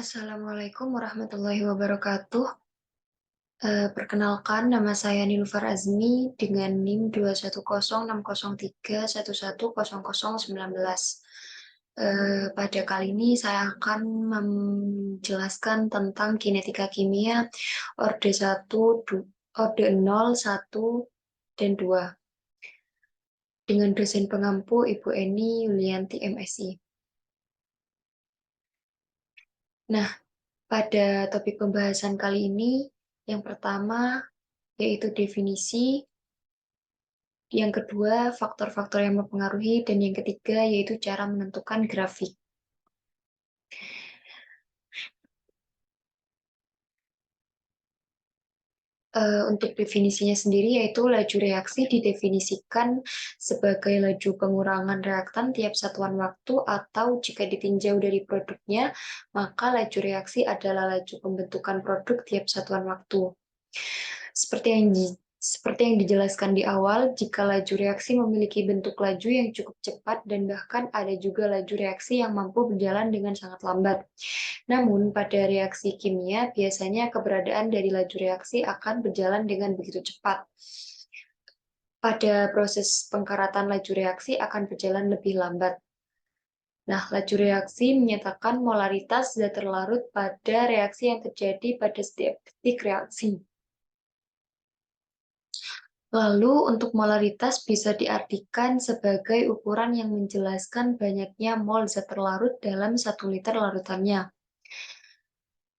Assalamualaikum warahmatullahi wabarakatuh. Perkenalkan, nama saya Nilufar Azmi dengan NIM 2106031110019. Pada kali ini saya akan menjelaskan tentang kinetika kimia orde 1, orde 0, 1, dan 2 dengan dosen pengampu Ibu Eni Yulianti MSI. Nah, pada topik pembahasan kali ini, yang pertama yaitu definisi, yang kedua faktor-faktor yang mempengaruhi, dan yang ketiga yaitu cara menentukan grafik. Untuk definisinya sendiri yaitu laju reaksi didefinisikan sebagai laju pengurangan reaktan tiap satuan waktu, atau jika ditinjau dari produknya, maka laju reaksi adalah laju pembentukan produk tiap satuan waktu. Seperti yang dijelaskan di awal, jika laju reaksi memiliki bentuk laju yang cukup cepat dan bahkan ada juga laju reaksi yang mampu berjalan dengan sangat lambat. Namun, pada reaksi kimia, biasanya keberadaan dari laju reaksi akan berjalan dengan begitu cepat. Pada proses pengkaratan, laju reaksi akan berjalan lebih lambat. Nah, laju reaksi menyatakan molaritas zat terlarut pada reaksi yang terjadi pada setiap titik reaksi. Lalu, untuk molaritas bisa diartikan sebagai ukuran yang menjelaskan banyaknya mol zat terlarut dalam 1 liter larutannya.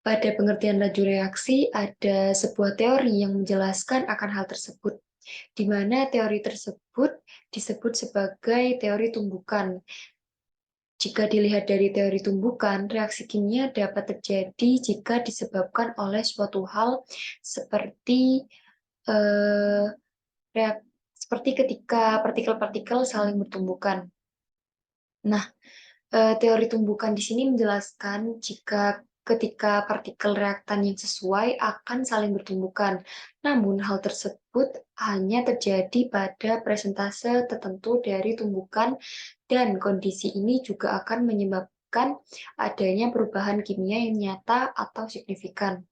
Pada pengertian laju reaksi, ada sebuah teori yang menjelaskan akan hal tersebut, di mana teori tersebut disebut sebagai teori tumbukan. Jika dilihat dari teori tumbukan, reaksi kimia dapat terjadi jika disebabkan oleh suatu hal seperti eh, seperti ketika partikel-partikel saling bertumbukan. Nah, teori tumbukan di sini menjelaskan jika ketika partikel reaktan yang sesuai akan saling bertumbukan. Namun, hal tersebut hanya terjadi pada presentase tertentu dari tumbukan, dan kondisi ini juga akan menyebabkan adanya perubahan kimia yang nyata atau signifikan.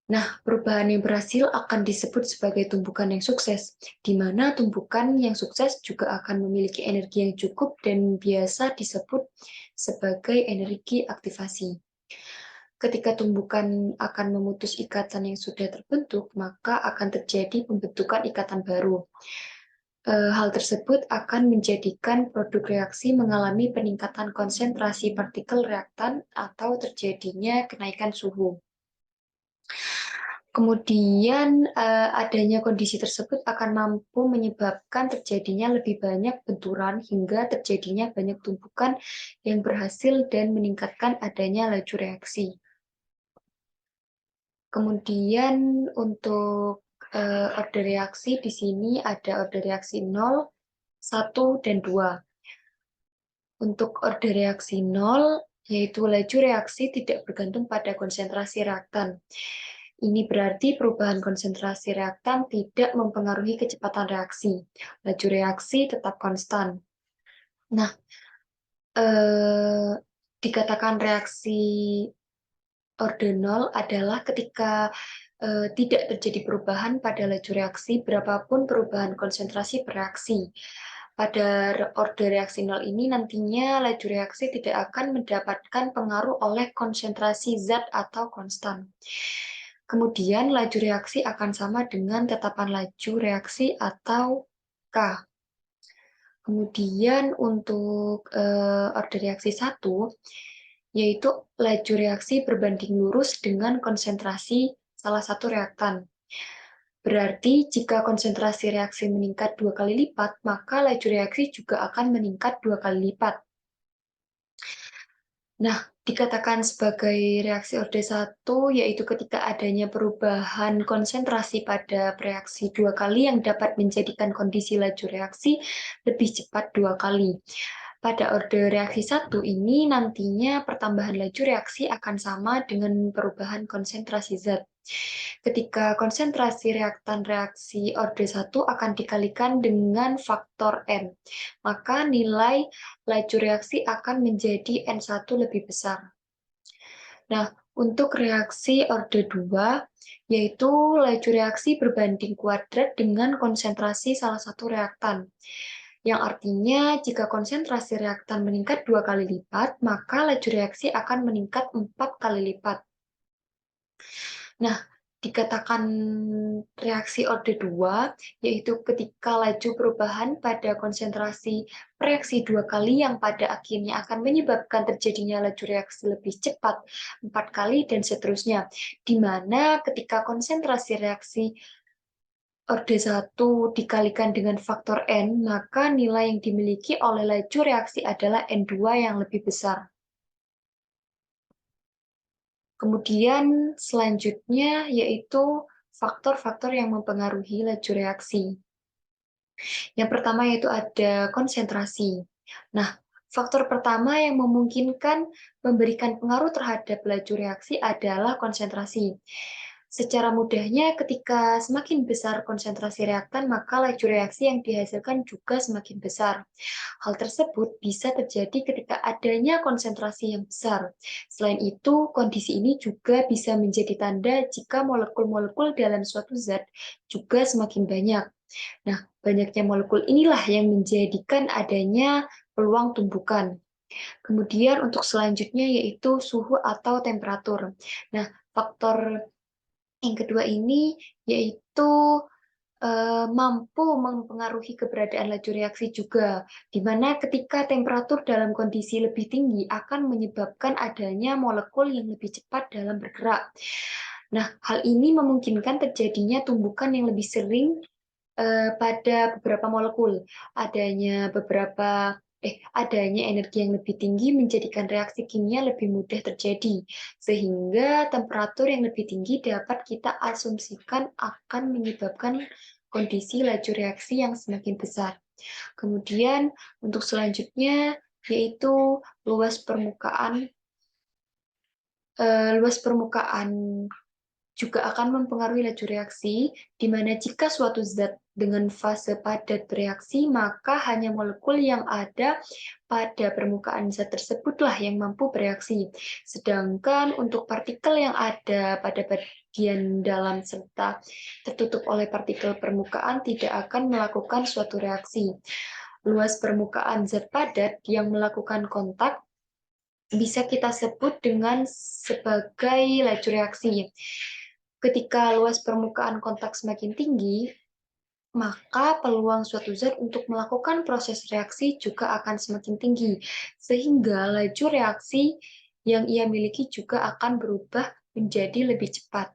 Nah, perubahan yang berhasil akan disebut sebagai tumbukan yang sukses, di mana tumbukan yang sukses juga akan memiliki energi yang cukup dan biasa disebut sebagai energi aktivasi. Ketika tumbukan akan memutus ikatan yang sudah terbentuk, maka akan terjadi pembentukan ikatan baru. Hal tersebut akan menjadikan produk reaksi mengalami peningkatan konsentrasi partikel reaktan atau terjadinya kenaikan suhu. Kemudian adanya kondisi tersebut akan mampu menyebabkan terjadinya lebih banyak benturan hingga terjadinya banyak tumpukan yang berhasil dan meningkatkan adanya laju reaksi. Kemudian untuk orde reaksi di sini ada orde reaksi 0, 1, dan 2. Untuk orde reaksi 0, yaitu laju reaksi tidak bergantung pada konsentrasi reaktan. Ini berarti perubahan konsentrasi reaktan tidak mempengaruhi kecepatan reaksi. Laju reaksi tetap konstan. Nah, dikatakan reaksi orde 0 adalah ketika tidak terjadi perubahan pada laju reaksi berapapun perubahan konsentrasi bereaksi. Pada orde reaksi 0 ini nantinya laju reaksi tidak akan mendapatkan pengaruh oleh konsentrasi zat atau konstan. Kemudian laju reaksi akan sama dengan tetapan laju reaksi atau K. Kemudian untuk orde reaksi 1, yaitu laju reaksi berbanding lurus dengan konsentrasi salah satu reaktan. Berarti jika konsentrasi reaksi meningkat 2 kali lipat, maka laju reaksi juga akan meningkat 2 kali lipat. Nah, dikatakan sebagai reaksi orde 1, yaitu ketika adanya perubahan konsentrasi pada reaksi 2 kali yang dapat menjadikan kondisi laju reaksi lebih cepat 2 kali. Pada orde reaksi 1 ini nantinya pertambahan laju reaksi akan sama dengan perubahan konsentrasi zat. Ketika konsentrasi reaktan reaksi orde 1 akan dikalikan dengan faktor N, maka nilai laju reaksi akan menjadi N1 lebih besar. Nah, untuk reaksi orde 2, yaitu laju reaksi berbanding kuadrat dengan konsentrasi salah satu reaktan. Yang artinya, jika konsentrasi reaktan meningkat 2 kali lipat, maka laju reaksi akan meningkat 4 kali lipat. Nah, dikatakan reaksi orde 2, yaitu ketika laju perubahan pada konsentrasi reaksi 2 kali yang pada akhirnya akan menyebabkan terjadinya laju reaksi lebih cepat 4 kali dan seterusnya. Di mana ketika konsentrasi reaksi orde 1 dikalikan dengan faktor N, maka nilai yang dimiliki oleh laju reaksi adalah N2 yang lebih besar. Kemudian selanjutnya yaitu faktor-faktor yang mempengaruhi laju reaksi. Yang pertama yaitu ada konsentrasi. Nah, faktor pertama yang memungkinkan memberikan pengaruh terhadap laju reaksi adalah konsentrasi. Secara mudahnya, ketika semakin besar konsentrasi reaktan, maka laju reaksi yang dihasilkan juga semakin besar. Hal tersebut bisa terjadi ketika adanya konsentrasi yang besar. Selain itu, kondisi ini juga bisa menjadi tanda jika molekul-molekul dalam suatu zat juga semakin banyak. Nah, banyaknya molekul inilah yang menjadikan adanya peluang tumbukan. Kemudian untuk selanjutnya yaitu suhu atau temperatur. Nah, faktor yang kedua ini yaitu mampu mempengaruhi keberadaan laju reaksi juga, di mana ketika temperatur dalam kondisi lebih tinggi akan menyebabkan adanya molekul yang lebih cepat dalam bergerak. Nah, hal ini memungkinkan terjadinya tumbukan yang lebih sering pada beberapa molekul. Adanya energi yang lebih tinggi menjadikan reaksi kimia lebih mudah terjadi, sehingga temperatur yang lebih tinggi dapat kita asumsikan akan menyebabkan kondisi laju reaksi yang semakin besar. Kemudian untuk selanjutnya yaitu luas permukaan. Luas permukaan juga akan mempengaruhi laju reaksi, di mana jika suatu zat dengan fase padat bereaksi, maka hanya molekul yang ada pada permukaan zat tersebutlah yang mampu bereaksi. Sedangkan untuk partikel yang ada pada bagian dalam serta tertutup oleh partikel permukaan tidak akan melakukan suatu reaksi. Luas permukaan zat padat yang melakukan kontak bisa kita sebut dengan sebagai laju reaksi. Ketika luas permukaan kontak semakin tinggi, maka peluang suatu zat untuk melakukan proses reaksi juga akan semakin tinggi, sehingga laju reaksi yang ia miliki juga akan berubah menjadi lebih cepat.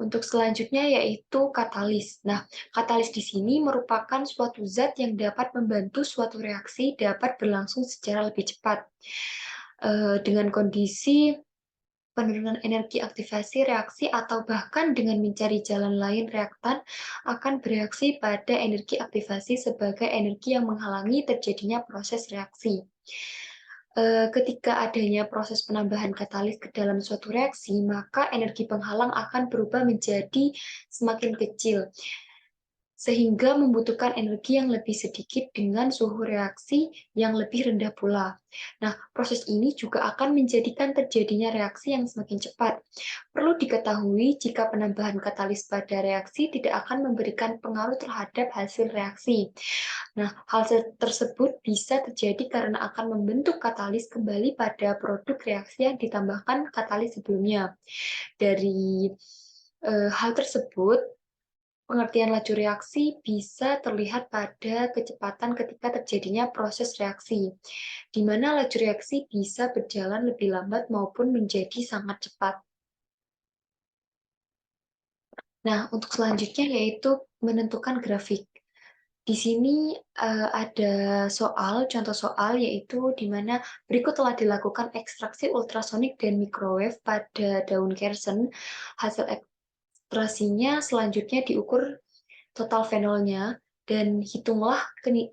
Untuk selanjutnya yaitu katalis. Nah, katalis di sini merupakan suatu zat yang dapat membantu suatu reaksi dapat berlangsung secara lebih cepat. Dengan kondisi penurunan energi aktivasi reaksi atau bahkan dengan mencari jalan lain reaktan akan bereaksi pada energi aktivasi sebagai energi yang menghalangi terjadinya proses reaksi. Ketika adanya proses penambahan katalis ke dalam suatu reaksi, maka energi penghalang akan berubah menjadi semakin kecil, sehingga membutuhkan energi yang lebih sedikit dengan suhu reaksi yang lebih rendah pula. Nah, proses ini juga akan menjadikan terjadinya reaksi yang semakin cepat. Perlu diketahui jika penambahan katalis pada reaksi tidak akan memberikan pengaruh terhadap hasil reaksi. Nah, hal tersebut bisa terjadi karena akan membentuk katalis kembali pada produk reaksi yang ditambahkan katalis sebelumnya. Dari hal tersebut, pengertian laju reaksi bisa terlihat pada kecepatan ketika terjadinya proses reaksi, di mana laju reaksi bisa berjalan lebih lambat maupun menjadi sangat cepat. Nah, untuk selanjutnya yaitu menentukan grafik. Di sini ada contoh soal yaitu di mana berikut telah dilakukan ekstraksi ultrasonik dan microwave pada daun kersen. Hasil ekstraksinya selanjutnya diukur total fenolnya, dan hitunglah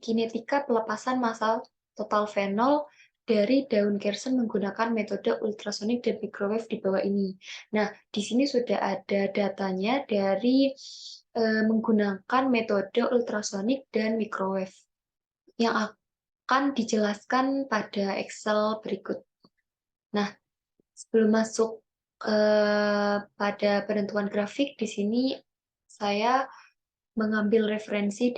kinetika pelepasan massal total fenol dari daun kersen menggunakan metode ultrasonik dan microwave di bawah ini. Nah, di sini sudah ada datanya dari menggunakan metode ultrasonik dan microwave yang akan dijelaskan pada Excel berikut. Nah, sebelum masuk pada penentuan grafik, di sini saya mengambil referensi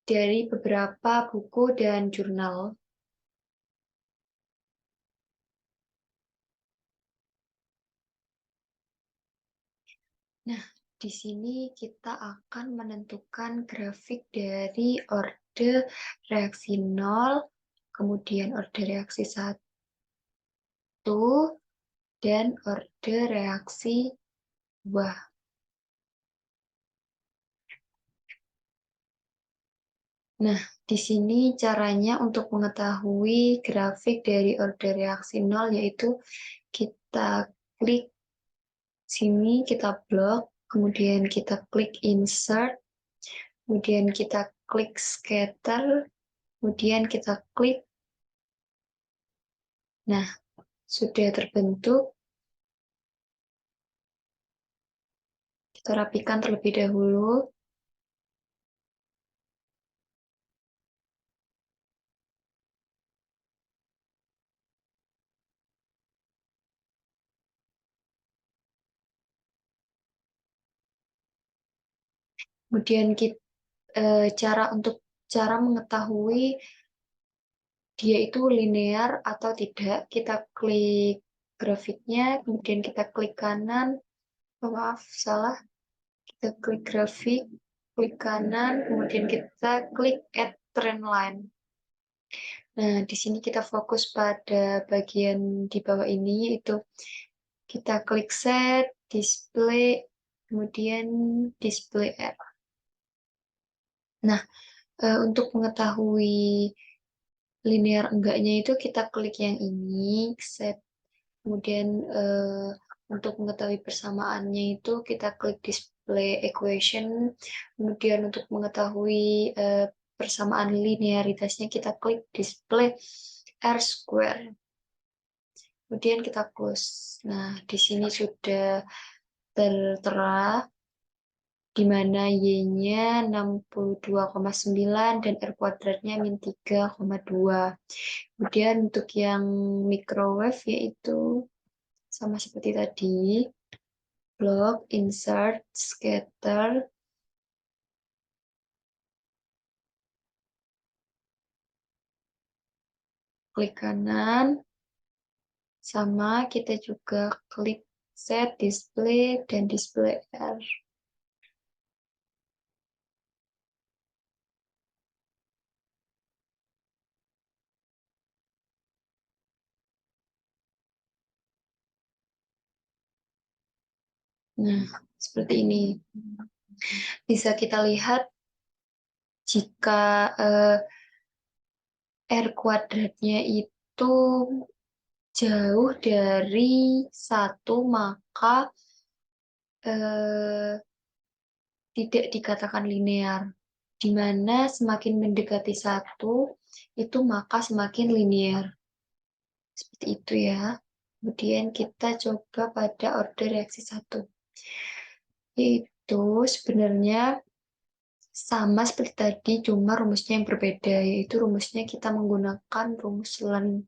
dari beberapa buku dan jurnal. Nah, di sini kita akan menentukan grafik dari orde reaksi 0, kemudian orde reaksi 1, dan orde reaksi 2. Nah, di sini caranya untuk mengetahui grafik dari orde reaksi 0, yaitu kita klik sini, kita blok, kemudian kita klik insert, kemudian kita klik scatter, kemudian kita klik. Nah, sudah terbentuk. Kita rapikan terlebih dahulu. Kemudian cara mengetahui dia itu linear atau tidak, kita klik grafiknya, kemudian kita klik kanan. Oh, maaf, salah. Kita klik grafik, klik kanan, kemudian kita klik add trend line. Nah, di sini kita fokus pada bagian di bawah ini, yaitu kita klik set, display, kemudian display add. Nah, untuk mengetahui linear enggaknya itu kita klik yang ini, set. Kemudian untuk mengetahui persamaannya itu kita klik display equation. Kemudian untuk mengetahui persamaan linearitasnya kita klik display R square. Kemudian kita close. Nah, di sini sudah tertera di mana Y-nya 62,9 dan R kuadratnya min 3,2. Kemudian untuk yang microwave yaitu sama seperti tadi, block, insert, scatter, klik kanan, sama kita juga klik set, display, dan display R. Nah, seperti ini. Bisa kita lihat jika R kuadratnya itu jauh dari 1, maka eh, tidak dikatakan linear. Di mana semakin mendekati 1, itu maka semakin linear. Seperti itu ya. Kemudian kita coba pada order reaksi 1. Yaitu sebenarnya sama seperti tadi, cuma rumusnya yang berbeda, yaitu rumusnya kita menggunakan rumus len,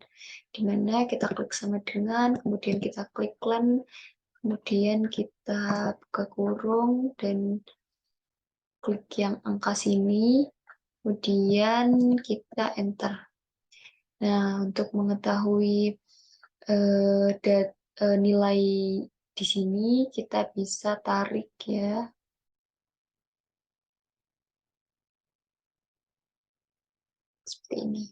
di mana kita klik sama dengan, kemudian kita klik len, kemudian kita buka kurung, dan klik yang angka sini, kemudian kita enter. Nah, untuk mengetahui nilai di sini, kita bisa tarik ya, seperti ini.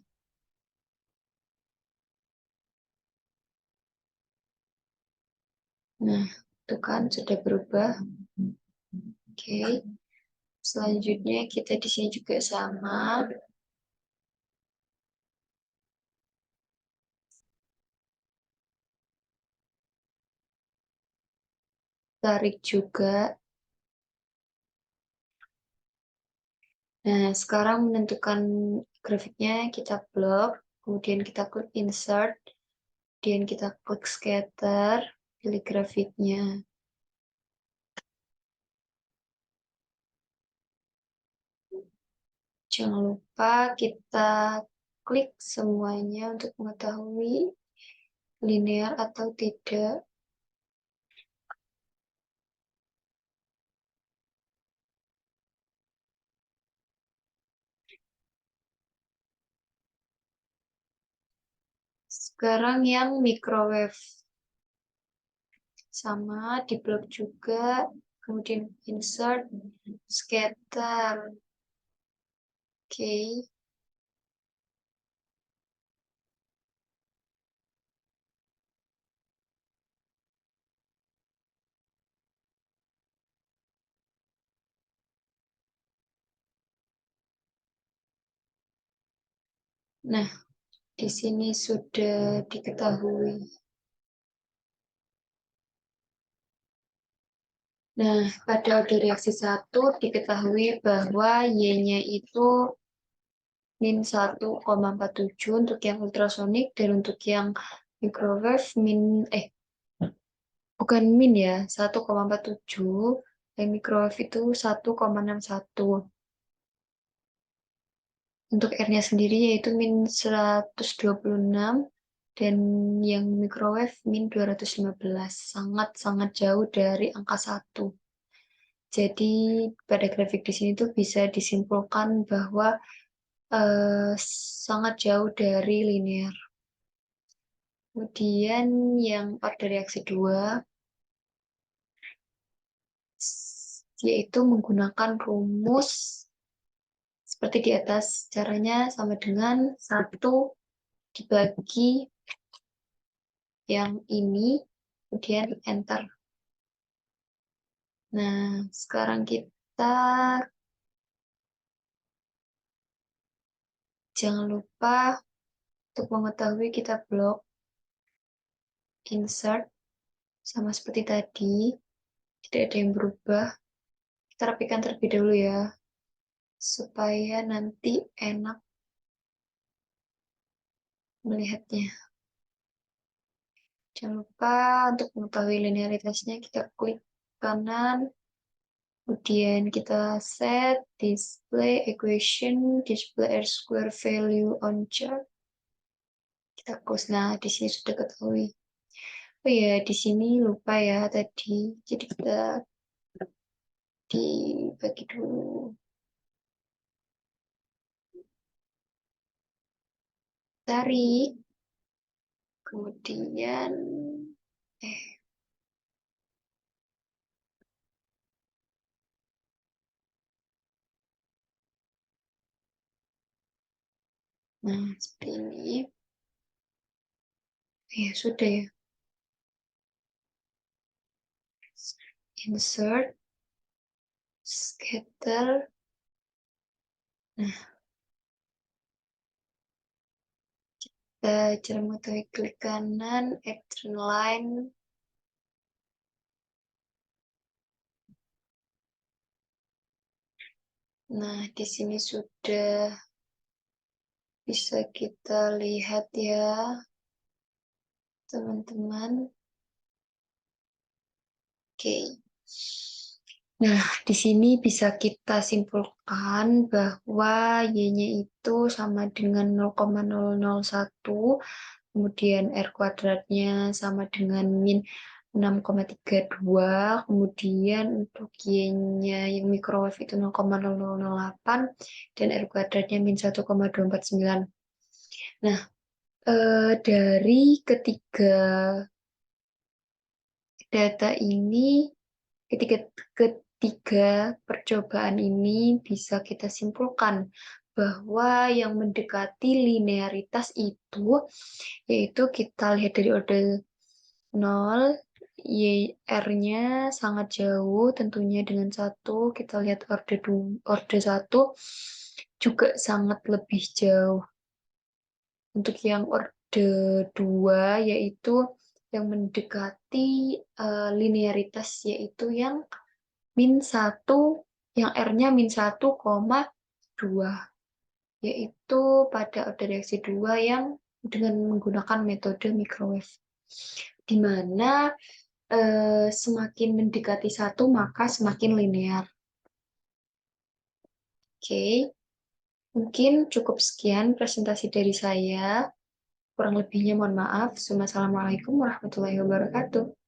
Nah, itu kan sudah berubah. Oke. Selanjutnya kita di sini juga sama. Tarik juga. Nah, sekarang menentukan grafiknya kita blok, kemudian kita klik insert, kemudian kita klik scatter, pilih grafiknya. Jangan lupa kita klik semuanya untuk mengetahui linear atau tidak. Sekarang yang microwave. Sama, di blok juga. Kemudian insert, scatter. Oke. Nah, di sini sudah diketahui. Nah, pada order reaksi 1 diketahui bahwa Y-nya itu min 1,47 untuk yang ultrasonik, dan untuk yang microwave bukan min ya, 1,47, yang microwave itu 1,61. Untuk R-nya sendiri yaitu min 126, dan yang microwave min 215. Sangat-sangat jauh dari angka 1. Jadi pada grafik di sini tuh bisa disimpulkan bahwa sangat jauh dari linear. Kemudian yang pada reaksi 2, yaitu menggunakan rumus seperti di atas. Caranya sama dengan 1 dibagi yang ini, kemudian enter. Nah, sekarang kita jangan lupa untuk mengetahui kita blok insert sama seperti tadi, tidak ada yang berubah. Kita rapikan terlebih dahulu ya, supaya nanti enak melihatnya. Jangan lupa untuk mengetahui linearitasnya, kita klik kanan, kemudian kita set display equation, display R square value on chart. Kita close. Nah, di sini sudah ketahui. Oh ya, di sini lupa ya tadi. Jadi kita dibagi dulu. Tarik. Kemudian nah, seperti ini. Ya, sudah ya. Insert, scatter. Nah, cara mengetahui klik kanan, add trend line. Nah, di sini sudah bisa kita lihat ya, teman-teman. Oke. Nah, di sini bisa kita simpulkan bahwa Y-nya itu sama dengan 0,001, kemudian R kuadratnya sama dengan min 6,32, kemudian untuk Y-nya yang microwave itu 0,0008, dan R kuadratnya min 1,249. Nah, dari ketiga data ini, ketiga percobaan ini bisa kita simpulkan bahwa yang mendekati linearitas itu, yaitu kita lihat dari order 0, R-nya sangat jauh tentunya dengan 1, kita lihat order 1 juga sangat lebih jauh. Untuk yang orde 2 yaitu yang mendekati linearitas, yaitu yang min 1, yang R-nya min 1,2, yaitu pada order reaksi 2 yang dengan menggunakan metode microwave, di mana semakin mendekati 1 maka semakin linear. Oke. Mungkin cukup sekian presentasi dari saya. Kurang lebihnya mohon maaf. Wassalamualaikum warahmatullahi wabarakatuh.